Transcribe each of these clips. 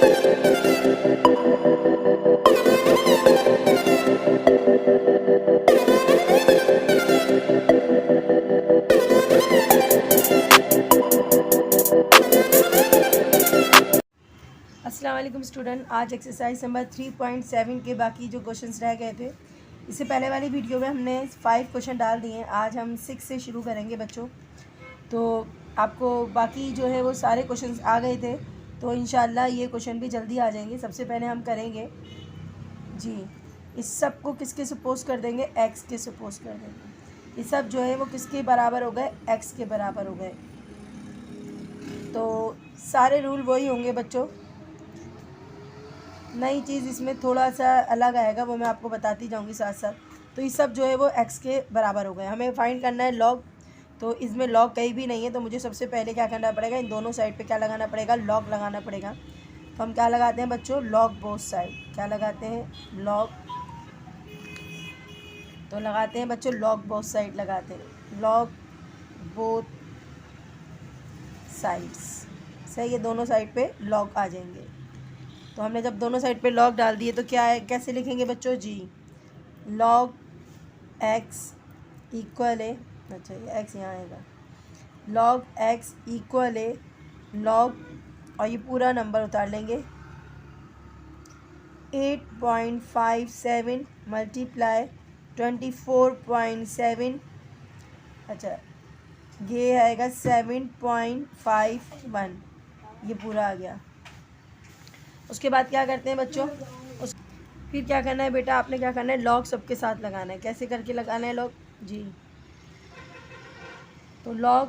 अस्सलाम वालेकुम स्टूडेंट, आज एक्सरसाइज नंबर 3.7 के बाकी जो क्वेश्चंस रह गए थे, इससे पहले वाली वीडियो में हमने 5 क्वेश्चन डाल दिए हैं। आज हम 6 से शुरू करेंगे बच्चों। तो आपको बाकी जो है वो सारे क्वेश्चंस आ गए थे, तो इंशाल्लाह ये क्वेश्चन भी जल्दी आ जाएंगे। सबसे पहले हम करेंगे जी, इस सब को किसके सपोज कर देंगे, एक्स के सपोज कर देंगे। ये सब जो है वो किसके बराबर हो गए, एक्स के बराबर हो गए। तो सारे रूल वही होंगे बच्चों। नई चीज़ इसमें थोड़ा सा अलग आएगा, वो मैं आपको बताती जाऊंगी साथ साथ। तो ये सब जो है वो x के बराबर हो गए। हमें फाइंड करना है log, तो इसमें log कहीं भी नहीं है, तो मुझे सबसे पहले क्या करना पड़ेगा, इन दोनों साइड पे क्या लगाना पड़ेगा, log लगाना पड़ेगा। तो हम क्या लगाते हैं बच्चों, log बोथ साइड। क्या लगाते हैं, log, तो लगाते हैं बच्चों log बोथ साइड लगाते हैं, log बोथ साइड्स। सही है, दोनों साइड पे log आ जाएंगे। तो हमने जब दोनों साइड पे log डाल दिए तो क्या है, कैसे लिखेंगे बच्चों जी, log x इक्वल है, अच्छा ये x यहाँ आएगा, log x इक्वल है log, और ये पूरा नंबर उतार लेंगे 8.57 मल्टीप्लाई 24.7, अच्छा ये आएगा 7.51, ये पूरा आ गया। उसके बाद क्या करते हैं बच्चों, फिर क्या करना है बेटा, आपने क्या करना है, लॉग सबके साथ लगाना है। कैसे करके लगाना है लॉग जी, तो लॉग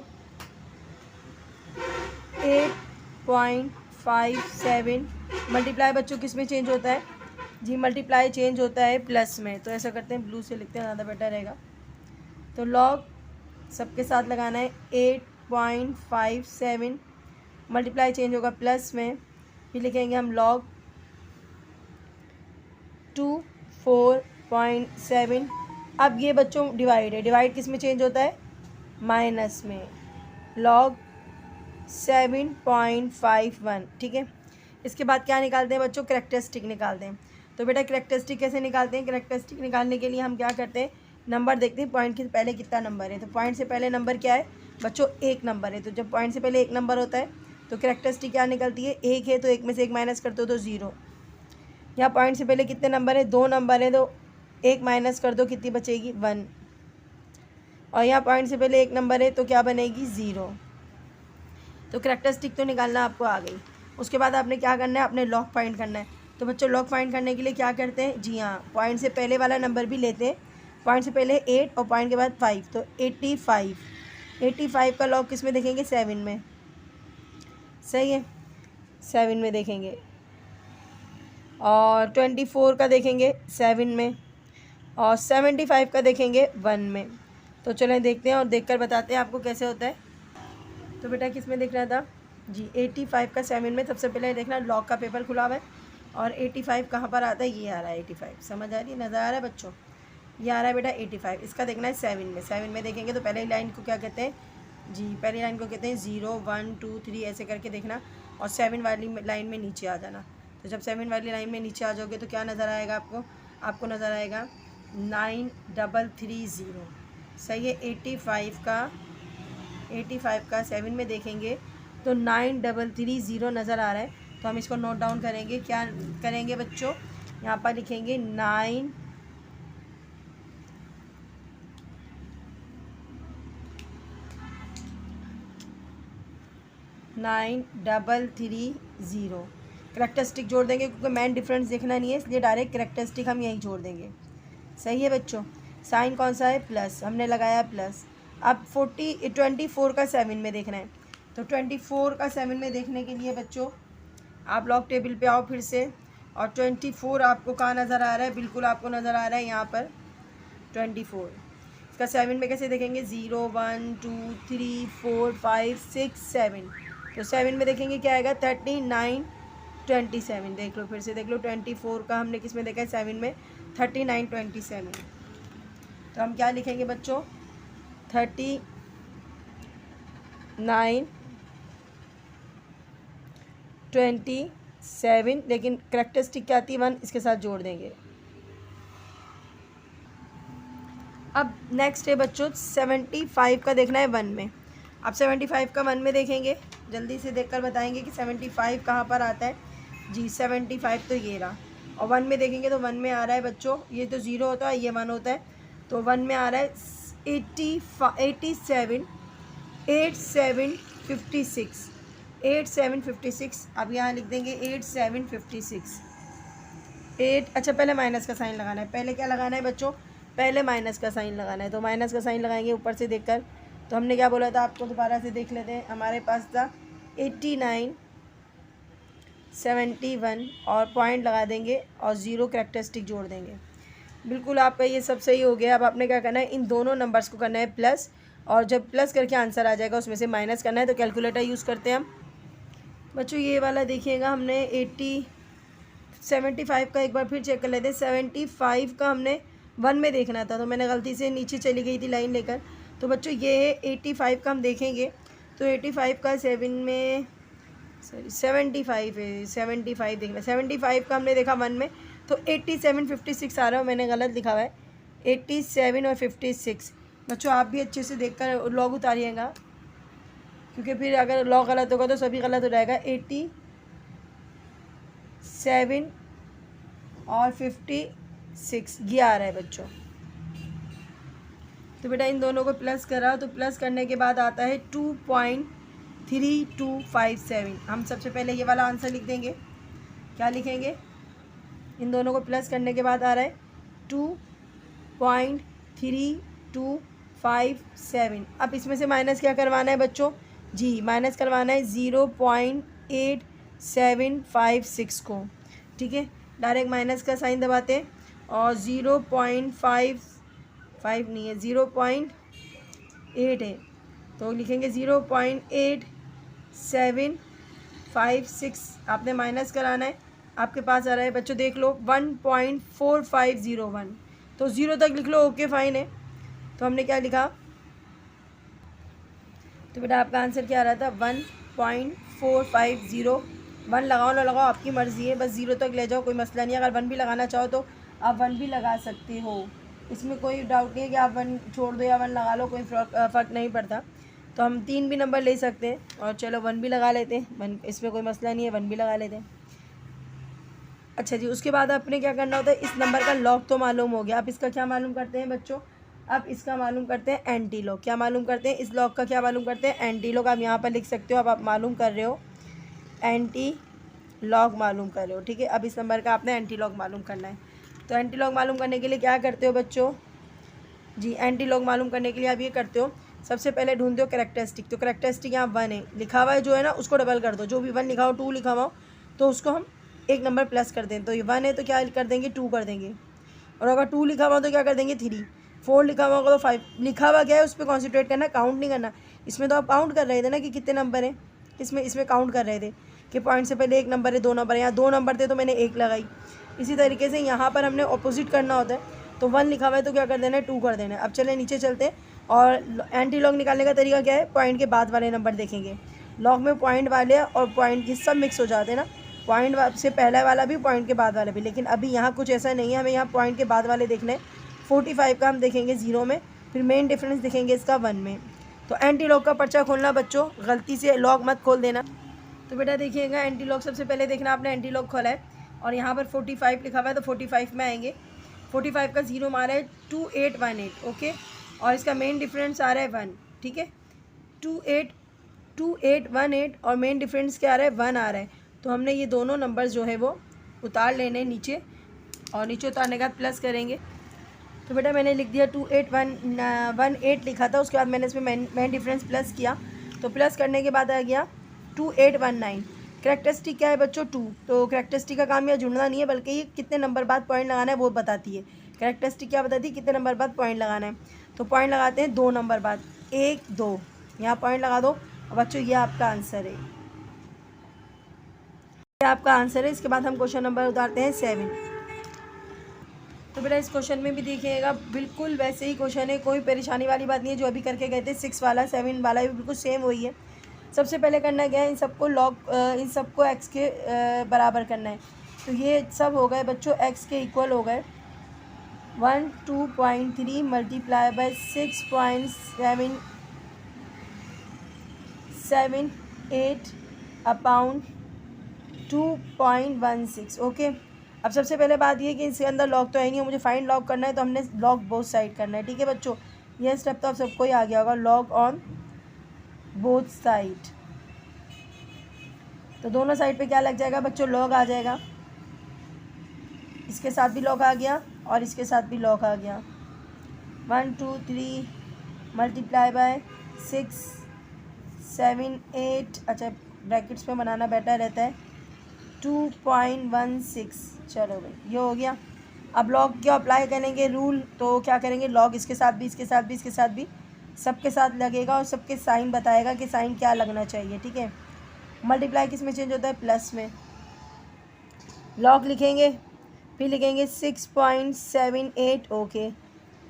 8.57 मल्टीप्लाई बच्चों किस में चेंज होता है जी, मल्टीप्लाई चेंज होता है प्लस में। तो ऐसा करते हैं, ब्लू से लिखते हैं, ज़्यादा बेटर रहेगा। तो लॉग सबके साथ लगाना है 8.57 मल्टीप्लाई चेंज होगा प्लस में, फिर लिखेंगे हम log 24.7। अब ये बच्चों डिवाइड है, डिवाइड किस में चेंज होता है, माइनस में, log 7.51। ठीक है, इसके बाद क्या निकालते हैं बच्चों, कैरेक्टरिस्टिक निकालते हैं। तो बेटा कैरेक्टरिस्टिक कैसे निकालते हैं, कैरेक्टरिस्टिक निकालने के लिए हम क्या करते हैं, नंबर देखते हैं पॉइंट के पहले कितना नंबर है। तो पॉइंट से पहले नंबर क्या है बच्चों, एक नंबर है। तो जब पॉइंट से पहले एक नंबर होता है तो कैरेक्टरिस्टिक क्या निकलती है, एक है, तो एक में से एक माइनस करते हो तो ज़ीरो। यहाँ पॉइंट से पहले कितने नंबर है, दो नंबर है, तो एक माइनस कर दो, कितनी बचेगी, 1। और यहाँ पॉइंट से पहले एक नंबर है तो क्या बनेगी, 0। तो कैरेक्टरिस्टिक तो निकालना आपको आ गई। उसके बाद आपने क्या करना है, अपने लॉग फाइंड करना है। तो बच्चों लॉग फाइंड करने के लिए क्या करते हैं जी, हाँ पॉइंट से पहले वाला नंबर भी लेते हैं। पॉइंट से पहले 8 और पॉइंट के बाद 5, तो 85। 85 का लॉग किस में देखेंगे, 7 में। सही है, 7 में देखेंगे। और 24 का देखेंगे 7 में, और 75 का देखेंगे 1 में। तो चलें देखते हैं और देखकर बताते हैं आपको कैसे होता है। तो बेटा किस में देखना था जी, 85 का 7 में। सबसे पहले देखना लॉग का पेपर खुला हुआ है, और 85 कहाँ पर आता है, ये आ रहा है 85, समझ आ रही है, नज़र आ रहा है बच्चों, ये आ रहा है बेटा 85। इसका देखना है 7 में। 7 में देखेंगे तो पहले लाइन को क्या कहते हैं जी, पहली लाइन को कहते हैं 0 1 2 3 ऐसे करके देखना, और 7 वाली लाइन में नीचे आ जाना। तो जब 7 वाली लाइन में नीचे आ जाओगे तो क्या नज़र आएगा आपको, आपको नज़र आएगा 9330। सही है, 85 का 7 में देखेंगे तो 9330 नज़र आ रहा है। तो हम इसको नोट डाउन करेंगे, क्या करेंगे बच्चों, यहाँ पर लिखेंगे 9330। करेक्टरिस्टिक जोड़ देंगे क्योंकि मेन डिफरेंस देखना नहीं है, इसलिए डायरेक्ट करेक्टरिस्टिक हम यहीं जोड़ देंगे। सही है बच्चों, साइन कौन सा है, प्लस, हमने लगाया प्लस। अब 24 का 7 में देखना है। तो 24 का 7 में देखने के लिए बच्चों आप लॉग टेबल पे आओ फिर से, और 24 आपको कहाँ नज़र आ रहा है, बिल्कुल आपको नज़र आ रहा है यहाँ पर 24। इसका 7 में कैसे देखेंगे, 0 1 2 3 4 5 6 7। तो 7 में देखेंगे क्या आएगा, 3927। देख लो, फिर से देख लो, 24 का हमने किस में देखा है, 7 में, 3927। तो हम क्या लिखेंगे बच्चों, 3927 7, लेकिन करेक्टरिस्टिक क्या आती है 1, इसके साथ जोड़ देंगे। अब नेक्स्ट है बच्चों 75 का देखना है 1 में। अब 75 का 1 में देखेंगे, जल्दी से देखकर बताएंगे कि 75 कहाँ पर आता है। जी 75 तो ये रहा, और 1 में देखेंगे तो 1 में आ रहा है बच्चों, ये तो 0 होता है, ये 1 होता है, तो 1 में आ रहा है 8756। अब यहाँ लिख देंगे 8756। अच्छा पहले माइनस का साइन लगाना है, पहले क्या लगाना है बच्चों, पहले माइनस का साइन लगाना है। तो माइनस का साइन लगाएंगे ऊपर से देखकर। तो हमने क्या बोला था आपको, दोबारा से देख लेते हैं। हमारे पास था 89 71 और पॉइंट लगा देंगे और 0 करेक्टरिस्टिक जोड़ देंगे। बिल्कुल आपका ये सब सही हो गया। अब आपने क्या करना है, इन दोनों नंबर्स को करना है प्लस, और जब प्लस करके आंसर आ जाएगा उसमें से माइनस करना है। तो कैलकुलेटर यूज़ करते हैं हम बच्चों। ये वाला देखिएगा, हमने 75 का एक बार फिर चेक कर लेते हैं। 75 का हमने 1 में देखना था, तो मैंने गलती से नीचे चली गई थी लाइन लेकर। तो बच्चों ये है 85 का हम देखेंगे, तो 85 का 75 है, 75 देखना। 75 का हमने देखा 1 में, तो 8756 आ रहा है, मैंने गलत लिखा हुआ है 87 और 56। बच्चों आप भी अच्छे से देखकर लॉग उतारिएगा, क्योंकि फिर अगर लॉग गलत होगा तो सभी गलत हो जाएगा। 87 और 56 ये आ रहा है बच्चों। तो बेटा इन दोनों को प्लस करा, तो प्लस करने के बाद आता है 2.3257। हम सबसे पहले ये वाला आंसर लिख देंगे। क्या लिखेंगे, इन दोनों को प्लस करने के बाद आ रहा है 2.3257। अब इसमें से माइनस क्या करवाना है बच्चों, जी माइनस करवाना है 0.8756 को। ठीक है, डायरेक्ट माइनस का साइन दबाते हैं, और 0.55 नहीं है 0.8 है, तो लिखेंगे 0.8756। आपने माइनस कराना है, आपके पास आ रहा है बच्चों देख लो 1.4501। तो 0 तक लिख लो, ओके फाइन है। तो हमने क्या लिखा, तो बेटा आपका आंसर क्या आ रहा था 1.450। 1 लगाओ ना लगाओ आपकी मर्ज़ी है, बस 0 तक ले जाओ, कोई मसला नहीं है। अगर 1 भी लगाना चाहो तो आप 1 भी लगा सकते हो, इसमें कोई डाउट नहीं है कि आप 1 छोड़ दो या 1 लगा लो, कोई फ़र्क नहीं पड़ता। तो हम 3 भी नंबर ले सकते हैं, और चलो 1 भी लगा लेते हैं, 1 इसमें कोई मसला नहीं है, 1 भी लगा लेते हैं। अच्छा जी, उसके बाद आपने क्या करना होता है, इस नंबर का लॉग तो मालूम हो गया। आप इसका क्या मालूम करते हैं बच्चों, अब इसका मालूम करते हैं एंटी लॉग। क्या मालूम करते हैं, इस लॉग का क्या मालूम करते हैं, एंटी लॉग। आप यहाँ पर लिख सकते हो, अब आप मालूम कर रहे हो, एंटी लॉग मालूम कर रहे हो। ठीक है, अब इस नंबर का आपने एंटी लॉग मालूम करना है। तो एंटी लॉग मालूम करने के लिए क्या करते हो बच्चों, जी एंटी लॉग मालूम करने के लिए आप ये करते हो, सबसे पहले ढूंढते हो करेक्टरिस्टिक। तो करेक्टरिस्टिक यहाँ 1 है लिखा हुआ है जो है ना, उसको डबल कर दो। जो भी 1 लिखा हो 2 लिखा हुआ हो तो उसको हम एक नंबर प्लस कर दें। तो ये 1 है तो क्या कर देंगे 2 कर देंगे, और अगर 2 लिखा हुआ तो क्या कर देंगे 3, 4 लिखा हुआ होगा तो 5। लिखा हुआ क्या है उस पर कॉन्सेंट्रेट करना, काउंट नहीं करना। इसमें तो आप काउंट कर रहे थे ना कि कितने नंबर हैं, इसमें काउंट कर रहे थे कि पॉइंट से पहले 1 नंबर है, 2 नंबर है। यहाँ 2 नंबर थे तो मैंने 1 लगाई। इसी तरीके से यहाँ पर हमने ऑपोजिट करना होता है। तो 1 लिखा हुआ है तो क्या कर देना है 2 कर देना है। अब चले नीचे चलते हैं, और एंटी लॉग निकालने का तरीका क्या है, पॉइंट के बाद वाले नंबर देखेंगे। लॉग में पॉइंट वाले और पॉइंट की सब मिक्स हो जाते हैं ना, पॉइंट से पहला वाला भी पॉइंट के बाद वाला भी। लेकिन अभी यहाँ कुछ ऐसा नहीं है, हमें यहाँ पॉइंट के बाद वाले देखने हैं। 45 का हम देखेंगे 0 में, फिर मेन डिफरेंस देखेंगे इसका 1 में। तो एंटी लॉग का पर्चा खोलना बच्चों, गलती से लॉग मत खोल देना। तो बेटा देखिएगा, एंटी लॉग सबसे पहले देखना, आपने एंटी लॉग खोला है और यहाँ पर 45 लिखा हुआ है, तो 45 में आएंगे। 45 का 0 मारा है 2818, ओके, और इसका मेन डिफरेंस आ रहा है 1। ठीक है, 2818 और मेन डिफरेंस क्या आ रहा है 1 आ रहा है। तो हमने ये दोनों नंबर जो है वो उतार लेने नीचे, और नीचे उतारने के बाद प्लस करेंगे। तो बेटा मैंने लिख दिया 2818 लिखा था, उसके बाद मैंने इसमें मेन डिफरेंस प्लस किया। तो प्लस करने के बाद आ गया 2819। करेक्टरिस्टिक क्या है बच्चों 2। तो करेक्टरिस्टिक का काम यह जुड़ना नहीं है, बल्कि ये कितने नंबर बाद पॉइंट लगाना है वो बताती है। करेक्टरिस्टिक क्या बताती है, कितने नंबर बाद पॉइंट लगाना है। तो पॉइंट लगाते हैं 2 नंबर बाद, 1 2, यहाँ पॉइंट लगा दो। और बच्चों ये आपका आंसर है, ये आपका आंसर है। इसके बाद हम क्वेश्चन नंबर उतारते हैं 7। तो बेटा इस क्वेश्चन में भी देखिएगा, बिल्कुल वैसे ही क्वेश्चन है, कोई परेशानी वाली बात नहीं है। जो अभी करके गए थे 6 वाला 7 वाला भी बिल्कुल सेम वही है। सबसे पहले करना क्या है, इन सबको एक्स के बराबर करना है। तो ये सब हो गए बच्चों एक्स के इक्वल हो गए। 12.3 मल्टीप्लाई बाय 6.78 अपॉन 2.16। ओके, अब सबसे पहले बात ये कि इसके अंदर लॉग तो है नहीं, मुझे फाइंड लॉग करना है, तो हमने लॉग बोथ साइड करना है। ठीक है बच्चों, ये स्टेप तो आप सबको ही आ गया होगा, लॉग ऑन बोथ साइड। तो दोनों साइड पे क्या लग जाएगा बच्चों, लॉग आ जाएगा। इसके साथ भी लॉग आ गया और इसके साथ भी लॉग आ गया। 1 2 3 मल्टीप्लाई बाय 6 7 8, अच्छा ब्रैकेट्स में बनाना बेटर रहता है, 2.16। चलो भाई ये हो गया। अब लॉग क्यों अप्लाई करेंगे रूल, तो क्या करेंगे, लॉग इसके साथ भी, इसके साथ भी, इसके साथ भी, सबके साथ लगेगा और सबके साइन बताएगा कि साइन क्या लगना चाहिए। ठीक है, मल्टीप्लाई किस में चेंज होता है, प्लस में। लॉग लिखेंगे, फिर लिखेंगे 6.78। ओके,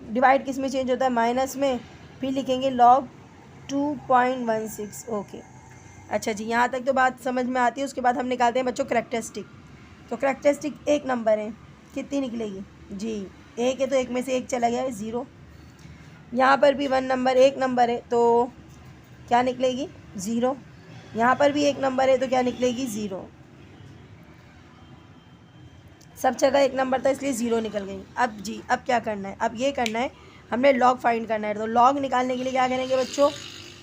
डिवाइड किस में चेंज होता है, माइनस में, फिर लिखेंगे लॉग 2.16। ओके, अच्छा जी, यहाँ तक तो बात समझ में आती है। उसके बाद हम निकालते हैं बच्चों करैक्टरिस्टिक। तो करैक्टरिस्टिक एक नंबर है, कितनी निकलेगी जी, एक है तो एक में से एक चला गया है, 0। यहाँ पर भी 1 नंबर, एक नंबर है तो क्या निकलेगी, 0। यहाँ पर भी एक नंबर है तो क्या निकलेगी, 0। सब जगह एक नंबर था इसलिए 0 निकल गई। अब जी, अब क्या करना है, अब ये करना है, हमने लॉग फाइंड करना है। तो लॉग निकालने के लिए क्या करेंगे बच्चों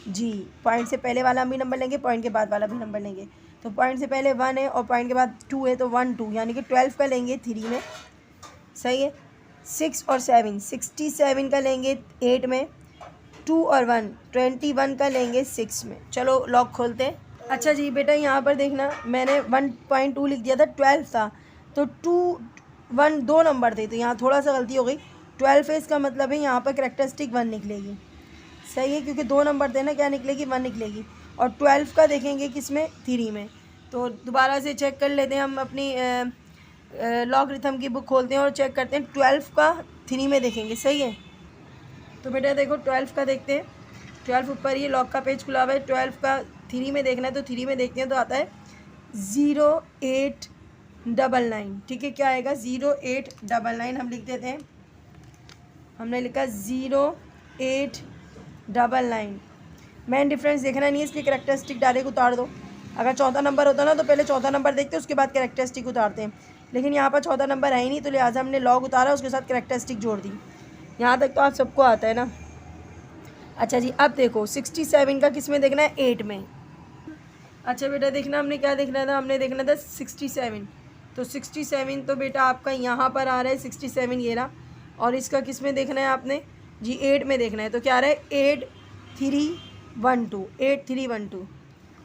जी, पॉइंट से पहले वाला भी नंबर लेंगे, पॉइंट के बाद वाला भी नंबर लेंगे। तो पॉइंट से पहले 1 है और पॉइंट के बाद 2 है, तो 1 2 यानी कि 12 का लेंगे 3 में, सही है। 6 और 7, 67 का लेंगे 8 में, 2 और 1 21 का लेंगे 6 में। चलो लॉग खोलते हैं। अच्छा जी बेटा, यहाँ पर देखना, मैंने 1.2 लिख दिया था, 12 था, तो 2 1 2 नंबर थे, तो यहाँ थोड़ा सा गलती हो गई। 12 है, इसका मतलब है यहाँ पर करैक्टरिस्टिक 1 निकलेगी, सही है, क्योंकि 2 नंबर थे ना, क्या निकलेगी, 1 निकलेगी। और 12 का देखेंगे किस में, 3 में। तो दोबारा से चेक कर लेते हैं, हम अपनी लॉगरिथम की बुक खोलते हैं और चेक करते हैं। 12 का 3 में देखेंगे, सही है। तो बेटा देखो 12 का देखते हैं, 12 ऊपर ये लॉग का पेज खुला हुआ है, 12 का 3 में देखना है, तो 3 में देखते हैं तो आता है 0899। ठीक है, क्या आएगा, 0899 हम लिख देते हैं। हमने लिखा 0899। मेन डिफरेंस देखना नहीं है, इसलिए करैक्टरिस्टिक डायरेक्ट उतार दो। अगर चौथा नंबर होता ना तो पहले चौथा नंबर देखते उसके बाद करैक्टरिस्टिक उतारते हैं, लेकिन यहाँ पर चौथा नंबर है ही नहीं, तो लिहाजा हमने लॉग उतारा, उसके साथ करैक्टरिस्टिक जोड़ दी। यहाँ तक तो आप सबको आता है ना। अच्छा जी, अब देखो 67 का किस में देखना है, 8 में। अच्छा बेटा देखना, हमने क्या देखना था, हमने देखना था 67। तो 67 तो बेटा आपका यहाँ पर आ रहा है 67, ये रहा। और इसका किस में देखना है आपने जी, 8 में देखना है। तो क्या आ रहा है, 8312, 8312।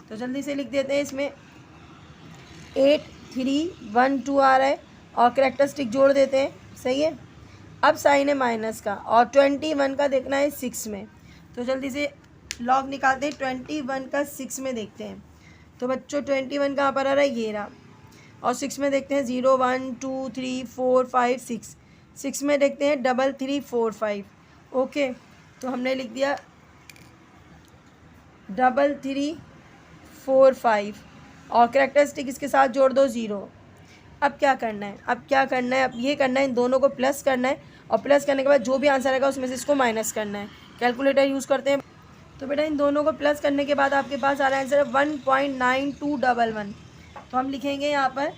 तो जल्दी से लिख देते हैं, इसमें 8312 आ रहा है और करैक्टरिस्टिक जोड़ देते हैं, सही है। अब साइन है माइनस का और 21 का देखना है 6 में। तो जल्दी से लॉग निकालते हैं, 21 का 6 में देखते हैं। तो बच्चों 21 कहाँ पर आ रहा है, ये रहा। और 6 में देखते हैं 0 1 2 3 4 5 6, 6 में देखते हैं 3 3 4 5। ओके, तो हमने लिख दिया 3 3 4 5 और करैक्टरिस्टिक इसके साथ जोड़ दो 0। अब क्या करना है, अब क्या करना है, अब ये करना है, इन दोनों को प्लस करना है और प्लस करने के बाद जो भी आंसर आएगा उसमें से इसको माइनस करना है। कैलकुलेटर यूज़ करते हैं। तो बेटा इन दोनों को प्लस करने के बाद आपके पास आ रहा है आंसर 1.9211। तो हम लिखेंगे यहाँ पर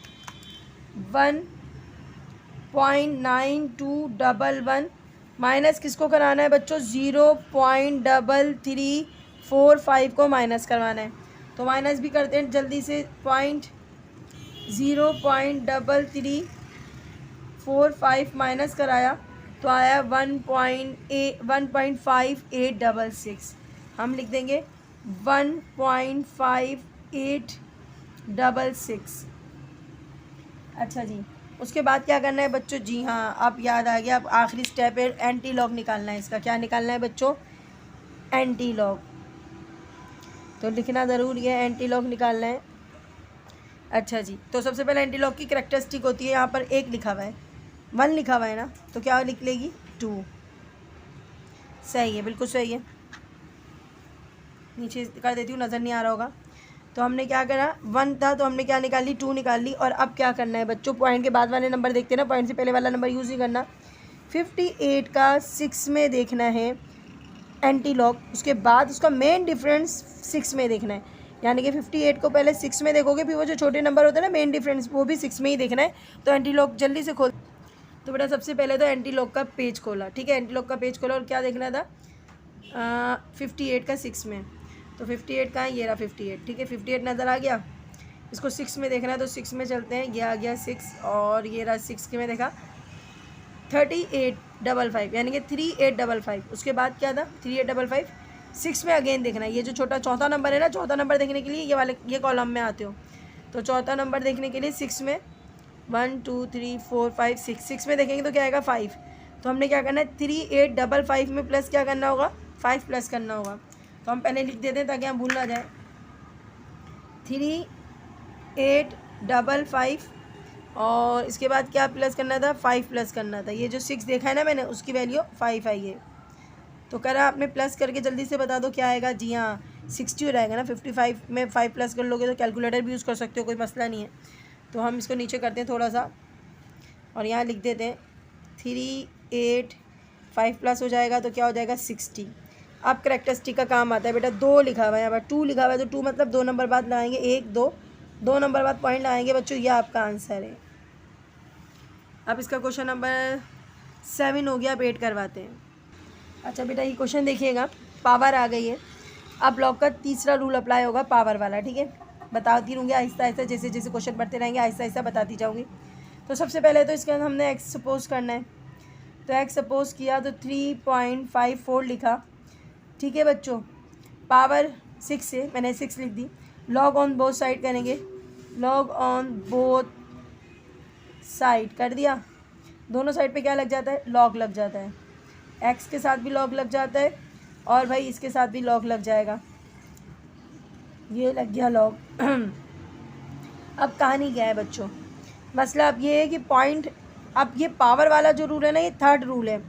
1.9211 माइनस किसको कराना है बच्चों, 0.3345 को माइनस करवाना है। तो माइनस भी करते हैं जल्दी से, 0.3345 माइनस कराया तो आया 1.5866। हम लिख देंगे 1.5866। अच्छा जी, उसके बाद क्या करना है बच्चों जी, हाँ अब याद आ गया, अब आखिरी स्टेप है एंटी लॉग निकालना है। इसका क्या निकालना है बच्चों, एंटी लॉग। तो लिखना ज़रूरी है, एंटी लॉग निकालना है। अच्छा जी, तो सबसे पहले एंटी लॉग की करैक्टरिस्टिक होती है, यहाँ पर 1 लिखा हुआ है, 1 लिखा हुआ है ना, तो क्या लिख लेगी 2। सही है, बिल्कुल सही है। नीचे कर देती हूँ, नज़र नहीं आ रहा होगा। तो हमने क्या करा, 1 था तो हमने क्या निकाल ली, 2 निकाल ली। और अब क्या करना है बच्चों, पॉइंट के बाद वाले नंबर देखते हैं ना, पॉइंट से पहले वाला नंबर यूज़ नहीं करना। 58 का 6 में देखना है एंटी लॉग, उसके बाद उसका मेन डिफरेंस 6 में देखना है। यानी कि 58 को पहले 6 में देखोगे, फिर वो जो छोटे नंबर होते हैं ना मेन डिफरेंस, वो भी 6 में ही देखना है। तो एंटी लॉग जल्दी से खोल। तो बेटा सबसे पहले तो एंटी लॉग का पेज खोला, ठीक है, एंटी लॉग का पेज खोला और क्या देखना था, 58 का 6 में। तो 58 कहाँ है, ये रहा 58, ठीक है, 58 नज़र आ गया। इसको 6 में देखना है तो 6 में चलते हैं, ये आ गया 6 और ये रहा 6 के में देखा 3855, यानी कि 3855। उसके बाद क्या था 3855, 6 में अगेन देखना है। ये जो छोटा चौथा नंबर है ना, चौथा नंबर देखने के लिए ये कॉलम में आते हो। तो चौथा नंबर देखने के लिए 6 में 1 2 3 4 5 6 में देखेंगे तो क्या आएगा 5। तो हमने क्या करना है 3855 में प्लस क्या करना होगा, 5 प्लस करना होगा। तो हम पहले लिख देते हैं ताकि हम भूल ना जाए, 3855 और इसके बाद क्या प्लस करना था, 5 प्लस करना था। ये जो 6 देखा है ना मैंने, उसकी वैल्यू 5 आई है। तो करा आपने, प्लस करके जल्दी से बता दो क्या आएगा। जी हाँ 60 रहेगा ना, 55 में 5 प्लस कर लोगे तो कैलकुलेटर भी यूज़ कर सकते हो, कोई मसला नहीं है। तो हम इसको नीचे करते हैं थोड़ा सा और यहाँ लिख देते हैं 385 प्लस हो जाएगा तो क्या हो जाएगा 60। अब करेक्टरिस्टिक का काम आता है बेटा, 2 लिखा हुआ है यहाँ पर, 2 लिखा हुआ है तो 2 मतलब 2 नंबर बाद लगाएंगे, 1 2, 2 नंबर बाद पॉइंट लगाएंगे बच्चों, यह आपका आंसर है। अब इसका क्वेश्चन नंबर 7 हो गया, अब 8 करवाते हैं। अच्छा बेटा ये क्वेश्चन देखिएगा, पावर आ गई है। अब लॉग का तीसरा रूल अप्लाई होगा, पावर वाला, ठीक है। बताती रहूँगी आहिस्ता आहिस्ता, जैसे जैसे क्वेश्चन बढ़ते रहेंगे आहिस्ता आहिस्ता बताती जाऊँगी। तो सबसे पहले तो इसके अंदर हमने एक्स सपोज करना है। तो एक्स सपोज किया तो 3.54 लिखा, ठीक है बच्चों। पावर 6 से मैंने 6 लिख दी। लॉग ऑन बोथ साइड करेंगे, लॉग ऑन बोथ साइड कर दिया। दोनों साइड पे क्या लग जाता है, लॉग लग जाता है। एक्स के साथ भी लॉग लग जाता है और भाई इसके साथ भी लॉग लग जाएगा, ये लग गया लॉग। अब कहानी क्या है बच्चों, मसला अब ये है कि पॉइंट, अब ये पावर वाला जो रूल है ना, ये थर्ड रूल है।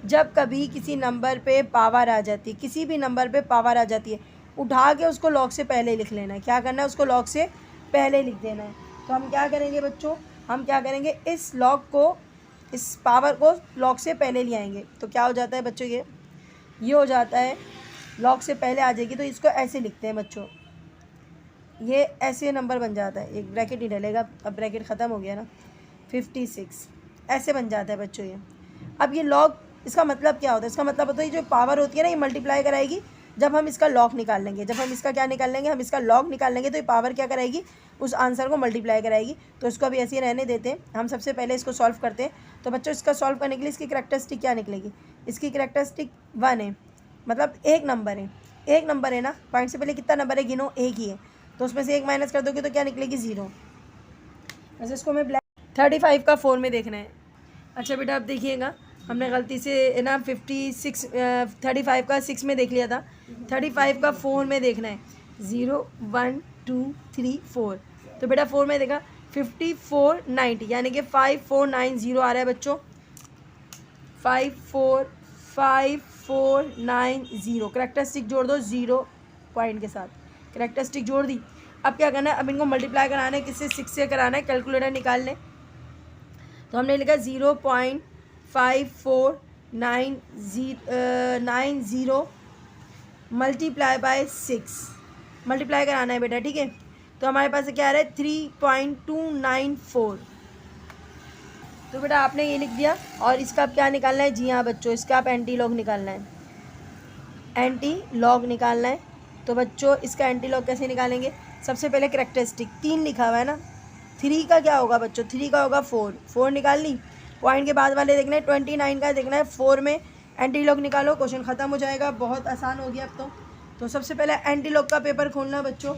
जब कभी किसी नंबर पे पावर आ जाती है, किसी भी नंबर पे पावर आ जाती है, उठा के उसको लॉग से पहले लिख लेना है। क्या करना है, उसको लॉग से पहले लिख देना है। तो हम क्या करेंगे बच्चों, हम क्या करेंगे, इस लॉग को, इस पावर को लॉग से पहले ले आएंगे। तो क्या हो जाता है बच्चों, ये हो जाता है, लॉग से पहले आ जाएगी तो इसको ऐसे लिखते हैं बच्चों, ये ऐसे नंबर बन जाता है, एक ब्रैकेट ही डलेगा, अब ब्रैकेट ख़त्म हो गया ना, 56 ऐसे बन जाता है बच्चों ये। अब ये लॉग, इसका मतलब क्या होता है, इसका मतलब होता है जो पावर होती है ना, ये मल्टीप्लाई कराएगी। जब हम इसका लॉग निकाल लेंगे, जब हम इसका क्या निकाल लेंगे, हम इसका लॉग निकाल लेंगे तो ये पावर क्या कराएगी, उस आंसर को मल्टीप्लाई कराएगी। तो इसको अभी ऐसे ही रहने देते हैं, हम सबसे पहले इसको सॉल्व करते हैं। तो बच्चों इसका सॉल्व करने के लिए इसकी करैक्टरिस्टिक क्या निकलेगी, इसकी करैक्टरिस्टिक 1 है, मतलब एक नंबर है, एक नंबर है ना, पॉइंट से पहले कितना नंबर है गिनो, एक ही है। तो उसमें से 1 माइनस कर दोगे तो क्या निकलेगी, 0। वैसे इसको मैं 35 का 4 में देखना है। अच्छा बेटा अब देखिएगा, हमने गलती से ना 35 का 6 में देख लिया था, 35 का 4 में देखना है, 0 1 2 3 4। तो बेटा 4 में देखा 5490, यानी कि 5490 आ रहा है बच्चों, 5490। करेक्टरिस्टिक जोड़ दो 0 पॉइंट के साथ, करेक्टरिस्टिक जोड़ दी। अब क्या करना है, अब इनको मल्टीप्लाई कराना है, किससे, 6 से कराना है, कैलकुलेटर निकाल लें। तो हमने लिखा 0.5490 मल्टीप्लाई बाय 6, मल्टीप्लाई कराना है बेटा, ठीक है। तो हमारे पास क्या आ रहा है 3.294। तो बेटा आपने ये लिख दिया और इसका आप क्या निकालना है, जी हाँ बच्चों इसका आप एंटी लॉग निकालना है, एंटी लॉग निकालना है। तो बच्चों इसका एंटी लॉग कैसे निकालेंगे, सबसे पहले करेक्टरिस्टिक 3 लिखा हुआ है ना, 3 का क्या होगा बच्चों, 3 का होगा 4 निकाल ली। पॉइंट के बाद वाले देखना है 29 का देखना है, 4 में एंटी लॉग निकालो, क्वेश्चन ख़त्म हो जाएगा, बहुत आसान हो गया अब तो सबसे पहले एंटी लॉग का पेपर खोलना बच्चों,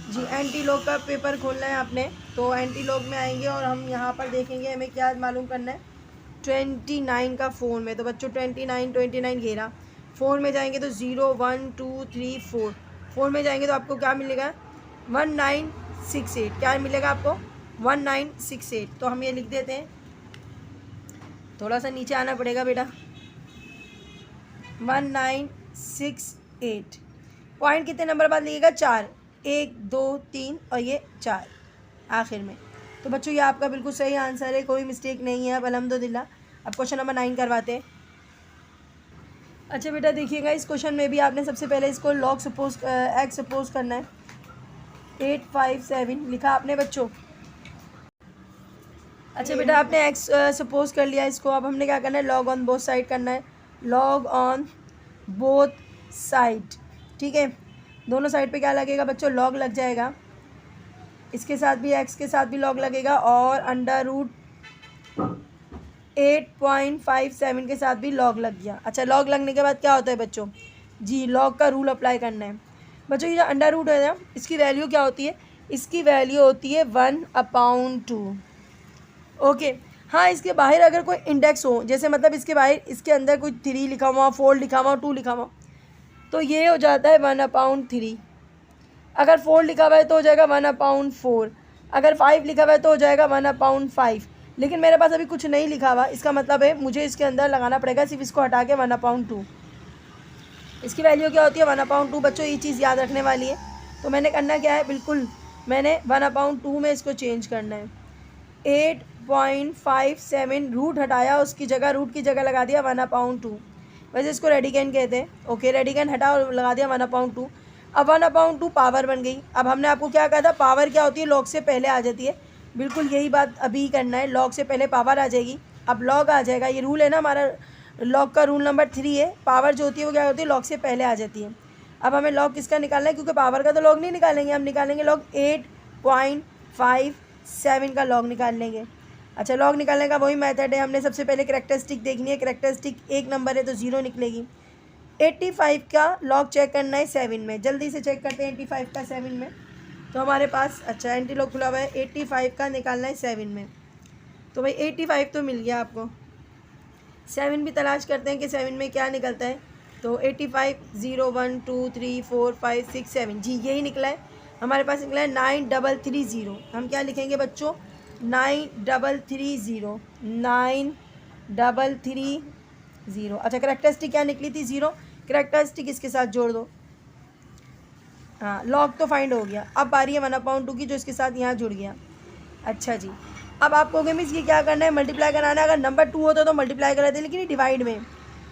जी एंटी लॉग का पेपर खोलना है आपने। तो एंटी लॉग में आएंगे और हम यहाँ पर देखेंगे हमें क्या मालूम करना है, 29 का 4 में। तो बच्चों 29 घेरा, 4 में जाएंगे तो 0 1 2 3 4 में जाएंगे तो आपको क्या मिलेगा 1968, क्या मिलेगा आपको 1968। तो हम ये लिख देते हैं, थोड़ा सा नीचे आना पड़ेगा बेटा, 1968। पॉइंट कितने नंबर बाद लिखिएगा? 4, 1 2 3 और ये 4 आखिर में। तो बच्चों ये आपका बिल्कुल सही आंसर है, कोई मिस्टेक नहीं है। अब अल्हम्दुलिल्लाह अब क्वेश्चन नंबर 9 करवाते हैं। अच्छा बेटा देखिएगा, इस क्वेश्चन में भी आपने सबसे पहले इसको लॉग सपोज एक्स सपोज करना है। 857 लिखा आपने बच्चों। अच्छा बेटा आपने एक्स सपोज कर लिया इसको। अब हमने क्या करना है? लॉग ऑन बोथ साइड करना है। लॉग ऑन बोथ साइड, ठीक है। दोनों साइड पे क्या लगेगा बच्चों? लॉग लग जाएगा। इसके साथ भी एक्स के साथ भी लॉग लगेगा और अंडर रूट 8.57 के साथ भी लॉग लग गया। अच्छा लॉग लगने के बाद क्या होता है बच्चों? जी लॉग का रूल अप्लाई करना है बच्चों। ये जो अंडर रूट है ना, इसकी वैल्यू क्या होती है? इसकी वैल्यू होती है 1/2। ओके हाँ, इसके बाहर अगर कोई इंडेक्स हो, जैसे मतलब इसके बाहर इसके अंदर कोई 3 लिखा हुआ, 4 लिखा हुआ, 2 लिखा हुआ, तो ये हो जाता है 1/3। अगर 4 लिखा हुआ है तो हो जाएगा 1/4। अगर 5 लिखा हुआ है तो हो जाएगा 1/5। लेकिन मेरे पास अभी कुछ नहीं लिखा हुआ, इसका मतलब है मुझे इसके अंदर लगाना पड़ेगा सिर्फ इसको हटा के 1/2। इसकी वैल्यू क्या होती है? 1/2 बच्चों, ये चीज़ याद रखने वाली है। तो मैंने करना क्या है? बिल्कुल मैंने 1/2 में इसको चेंज करना है। 8.57 रूट हटाया, उसकी जगह रूट की जगह लगा दिया 1/2। वैसे इसको रेडिकैन कहते हैं। ओके रेडिकैन हटा और लगा दिया 1/2। अब 1/2 पावर बन गई। अब हमने आपको क्या कहा था? पावर क्या होती है? लॉग से पहले आ जाती है। बिल्कुल यही बात अभी करना है, लॉग से पहले पावर आ जाएगी। अब लॉग आ जाएगा, ये रूल है ना हमारा, लॉग का रूल नंबर 3 है। पावर जो होती है वो क्या होती है? लॉग से पहले आ जाती है। अब हमें लॉग किसका निकालना है? क्योंकि पावर का तो लॉग नहीं निकालेंगे, हम निकालेंगे लॉग 8.57 का लॉग निकाल लेंगे। अच्छा लॉग निकालने का वही मेथड है। हमने सबसे पहले कैरेक्टरिस्टिक देखनी है। कैरेक्टरिस्टिक 1 नंबर है तो 0 निकलेगी। 85 का लॉग चेक करना है 7 में। जल्दी से चेक करते हैं 85 का 7 में। तो हमारे पास अच्छा एंटी लॉग खुला हुआ है। 85 का निकालना है 7 में। तो भाई 85 तो मिल गया आपको। 7 भी तलाश करते हैं कि 7 में क्या निकलता है। तो 85 0 1 2 3 4 5 6 7, जी यही निकला है हमारे पास। निकला है 9330। हम क्या लिखेंगे बच्चों? 9330, 9330। अच्छा कैरेक्टरिस्टिक क्या निकली थी? 0। कैरेक्टरिस्टिक इसके साथ जोड़ दो। हाँ लॉग तो फाइंड हो गया। अब बारी है 1/2 की, जो इसके साथ यहाँ जुड़ गया। अच्छा जी, अब आपको मिस ये क्या करना है? मल्टीप्लाई कराना है। अगर नंबर 2 होता तो मल्टीप्लाई कराते, लेकिन ये डिवाइड में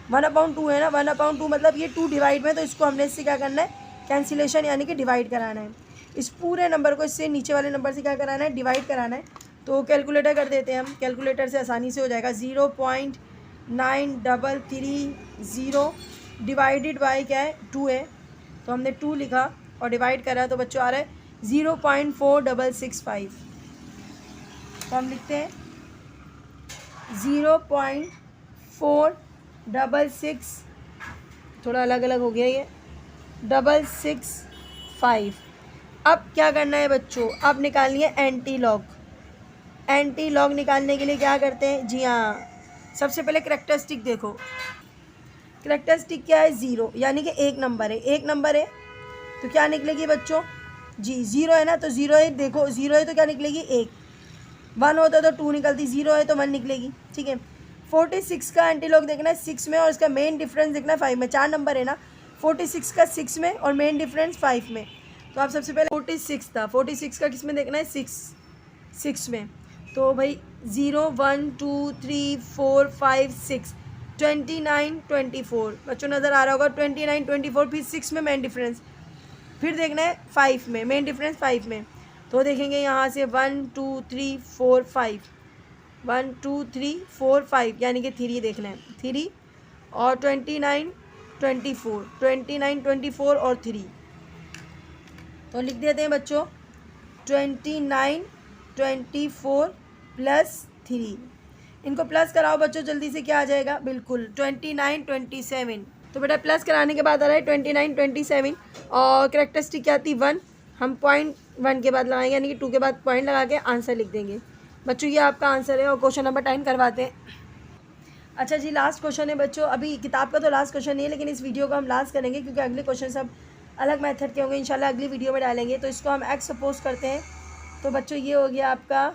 1/2 है ना। 1/2 मतलब ये 2 डिवाइड में, तो इसको हमने इससे क्या करना है? कैंसिलेशन यानी कि डिवाइड कराना है। इस पूरे नंबर को इससे नीचे वाले नंबर से क्या कराना है? डिवाइड कराना है। तो कैलकुलेटर कर देते हैं हम। कैलकुलेटर से आसानी से हो जाएगा। 0.9330 डिवाइडेड बाई क्या है? 2 है, तो हमने 2 लिखा और डिवाइड करा, तो बच्चों आ रहा है 0.4665। तो हम लिखते हैं 0.466, थोड़ा अलग अलग हो गया ये, 665। अब क्या करना है बच्चों? अब निकालनी है एंटी लॉग। एंटी लॉग निकालने के लिए क्या करते हैं? जी हाँ, सबसे पहले कैरेक्टरिस्टिक देखो। कैरेक्टरिस्टिक क्या है? 0, यानी कि 1 नंबर है। 1 नंबर है तो क्या निकलेगी बच्चों? जी 0 है ना, तो 0 है। देखो 0 है तो क्या निकलेगी? 1। 1 होता तो 2 निकलती, 0 है तो 1 निकलेगी। ठीक है। 46 का एंटी लॉग देखना है 6 में, और इसका मेन डिफरेंस देखना है 5 में। 4 नंबर है ना, 46 का 6 में और मेन डिफरेंस 5 में। तो आप सबसे पहले 46 था, 46 का किस में देखना है? 6 में। तो भाई 0 1 2 3 4 5 6, 29 24 बच्चों नज़र आ रहा होगा। 29 24, फिर 6 में मेन डिफरेंस, फिर देखना है 5 में, मेन डिफरेंस 5 में। तो देखेंगे यहाँ से 1 2 3 4 5, 1 2 3 4 5 यानी कि 3 देखना है। 3 और 29 24, 29 24 और 3, तो लिख देते हैं बच्चों 29 24 प्लस 3। इनको प्लस कराओ बच्चों, जल्दी से क्या आ जाएगा? बिल्कुल 29 27। तो बेटा प्लस कराने के बाद आ रहा है 29 27, और कैरेक्टरिस्टिक क्या थी? 1। हम पॉइंट 1 के बाद लगाएंगे, यानी कि 2 के बाद पॉइंट लगा के आंसर लिख देंगे। बच्चों ये आपका आंसर है, और क्वेश्चन नंबर 10 करवाते हैं। अच्छा जी, लास्ट क्वेश्चन है बच्चों। अभी किताब का तो लास्ट क्वेश्चन नहीं है, लेकिन इस वीडियो को हम लास्ट करेंगे, क्योंकि अगले क्वेश्चन सब अलग मेथड के होंगे। इंशाल्लाह अगली वीडियो में डालेंगे। तो इसको हम एक्स सपोज करते हैं। तो बच्चों ये हो गया आपका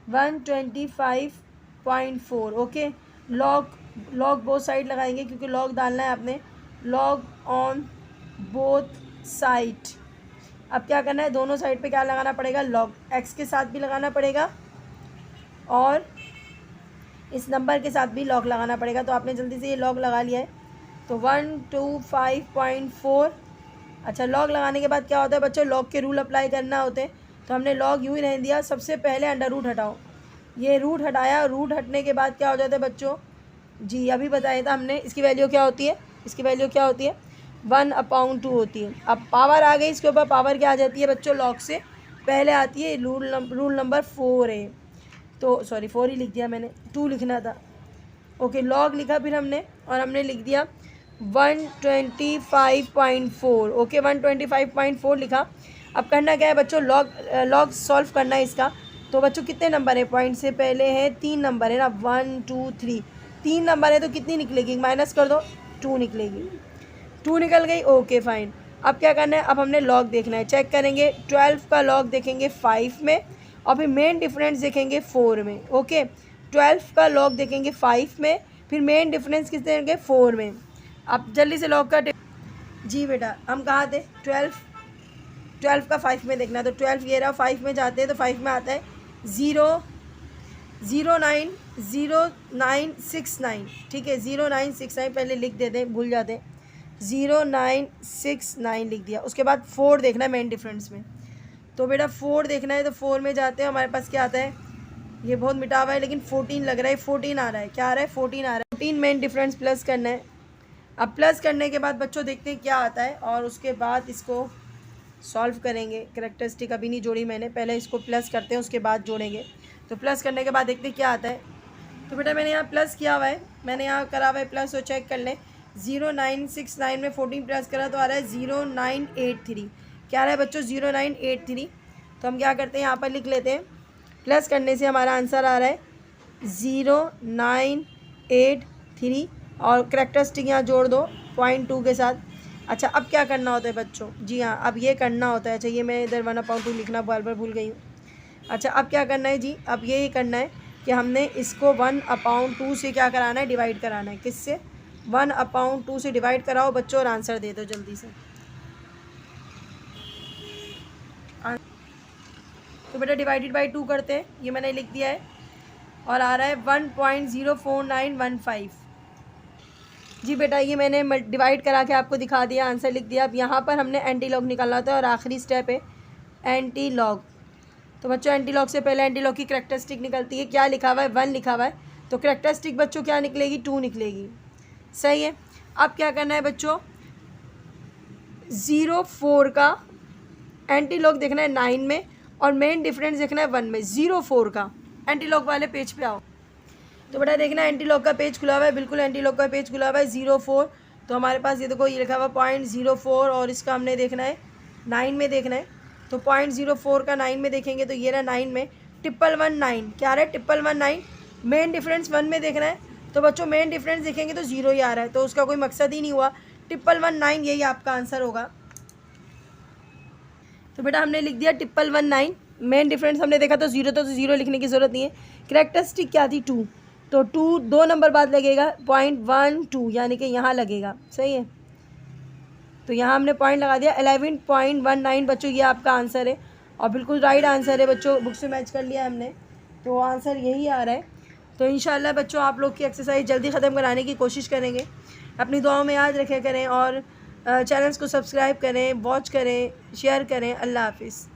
125.4। ओके, लॉग बोथ साइड लगाएंगे, क्योंकि लॉग डालना है आपने। Log on both side. अब क्या करना है, दोनों साइड पे क्या लगाना पड़ेगा, लॉग। एक्स के साथ भी लगाना पड़ेगा और इस नंबर के साथ भी लॉग लगाना पड़ेगा। तो आपने जल्दी से ये लॉग लगा लिया है। तो 125.4। अच्छा, लॉग लगाने के बाद क्या होता है बच्चों, लॉग के रूल अप्लाई करना होते हैं। तो हमने लॉग यूँ ही रहने दिया। सबसे पहले अंडर रूट हटाओ, ये रूट हटाया। रूट हटने के बाद क्या हो जाता है बच्चों, जी अभी बताया था हमने, इसकी वैल्यू क्या होती है, इसकी वैल्यू क्या होती है, 1/2 होती है। अब पावर आ गई, इसके ऊपर पावर क्या आ जाती है बच्चों, लॉग से पहले आती है रूल नंबर 4 है। तो सॉरी 4 ही लिख दिया मैंने, 2 लिखना था। ओके, लॉग लिखा फिर हमने, और हमने लिख दिया 125.4। ओके, 125.4 लिखा। अब करना क्या है बच्चों, लॉग सॉल्व करना है इसका। तो बच्चों कितने नंबर है, पॉइंट से पहले है 3 नंबर है ना, 1 2 3, 3 नंबर है तो कितनी निकलेगी, माइनस कर दो, 2 निकलेगी। 2 निकल गई, ओके फाइन। अब क्या करना है, अब हमने लॉग देखना है, चेक करेंगे। 12 का लॉग देखेंगे 5 में, और फिर मेन डिफरेंस देखेंगे 4 में। ओके, 12 का लॉग देखेंगे 5 में, फिर मेन डिफरेंस किस देंगे, 4 में। अब जल्दी से लॉग का जी बेटा हम कहाँ थे, 12 का 5 में देखना है। तो 12 ये रहा, 5 में जाते हैं तो 5 में आता है 0969। ठीक है, 0969 पहले लिख देते हैं, भूल जाते हैं। 0969 लिख दिया। उसके बाद 4 देखना है मेन डिफरेंस में। तो बेटा 4 देखना है, तो 4 में जाते हैं, हमारे पास क्या आता है, ये बहुत मिटा हुआ है लेकिन 14 लग रहा है, 14 आ रहा है, क्या आ रहा है, 14 आ रहा है। 14 मेन डिफरेंस प्लस करना है। अब प्लस करने के बाद बच्चों देखते हैं क्या आता है, और उसके बाद इसको सॉल्व करेंगे। कैरेक्टरिस्टिक अभी नहीं जोड़ी मैंने, पहले इसको प्लस करते हैं उसके बाद जोड़ेंगे। तो प्लस करने के बाद देखते हैं क्या आता है। तो बेटा मैंने यहाँ प्लस किया हुआ है, मैंने यहाँ करा हुआ है प्लस, तो चेक कर लें। 0969 में 14 प्लस करा तो आ रहा है 0983। क्या आ रहा है बच्चों, 0983। तो हम क्या करते हैं, यहाँ पर लिख लेते हैं। प्लस करने से हमारा आंसर आ रहा है 0983, और कैरेक्टरिस्टिक यहाँ जोड़ दो 0.2 के साथ। अच्छा, अब क्या करना होता है बच्चों, जी हाँ अब ये करना होता है। अच्छा, ये मैं इधर 1/2 लिखना बार बार भूल गई हूँ। अच्छा, अब क्या करना है जी, अब ये करना है कि हमने इसको 1/2 से क्या कराना है, डिवाइड कराना है। किससे, 1/2 से डिवाइड कराओ बच्चों, और आंसर दे दो जल्दी से। तो बेटा डिवाइडेड बाई 2 करते हैं, ये मैंने लिख दिया है, और आ रहा है 1.04915। जी बेटा ये मैंने डिवाइड करा के आपको दिखा दिया, आंसर लिख दिया। अब यहाँ पर हमने एंटी लॉग निकालना होता है, और आखिरी स्टेप है एंटी लॉग। तो बच्चों एंटी लॉग से पहले एंटी लॉग की कैरेक्टरिस्टिक निकलती है। क्या लिखा हुआ है, 1 लिखा हुआ है, तो कैरेक्टरिस्टिक बच्चों क्या निकलेगी, 2 निकलेगी। सही है। अब क्या करना है बच्चों, 04 का एंटी लॉग देखना है 9 में, और मेन डिफरेंस देखना है 1 में। 04 का एंटी लॉग वाले पेज पे आओ। तो बेटा देखना एंटी लॉग का पेज खुला हुआ है, बिल्कुल एंटी लॉग का पेज खुला हुआ है। 04, तो हमारे पास ये देखो, ये लिखा हुआ 0.04, और इसका हमने देखना है 9 में देखना है। तो 0.04 का 9 में देखेंगे, तो ये रहा 9 में 11119। क्या रहा है, 11119। मेन डिफरेंस 1 में देखना है, तो बच्चों मेन डिफरेंस देखेंगे तो 0 ही आ रहा है, तो उसका कोई मकसद ही नहीं हुआ। 11119 यही आपका आंसर होगा। तो बेटा हमने लिख दिया 11119। मेन डिफरेंस हमने देखा तो 0, तो 0 लिखने की ज़रूरत नहीं है। कैरेक्टरिस्टिक क्या थी, 2, तो 2 2 नंबर बाद लगेगा 0.12, यानी कि यहाँ लगेगा। सही है, तो यहाँ हमने पॉइंट लगा दिया। 11.19 बच्चों ये आपका आंसर है, और बिल्कुल राइट आंसर है बच्चों, बुक से मैच कर लिया हमने, तो आंसर यही आ रहा है। तो इंशाल्लाह बच्चों आप लोग की एक्सरसाइज जल्दी ख़त्म कराने की कोशिश करेंगे। अपनी दुआओं में याद रखे करें, और चैनल्स को सब्सक्राइब करें, वॉच करें, शेयर करें। अल्लाह हाफिज़।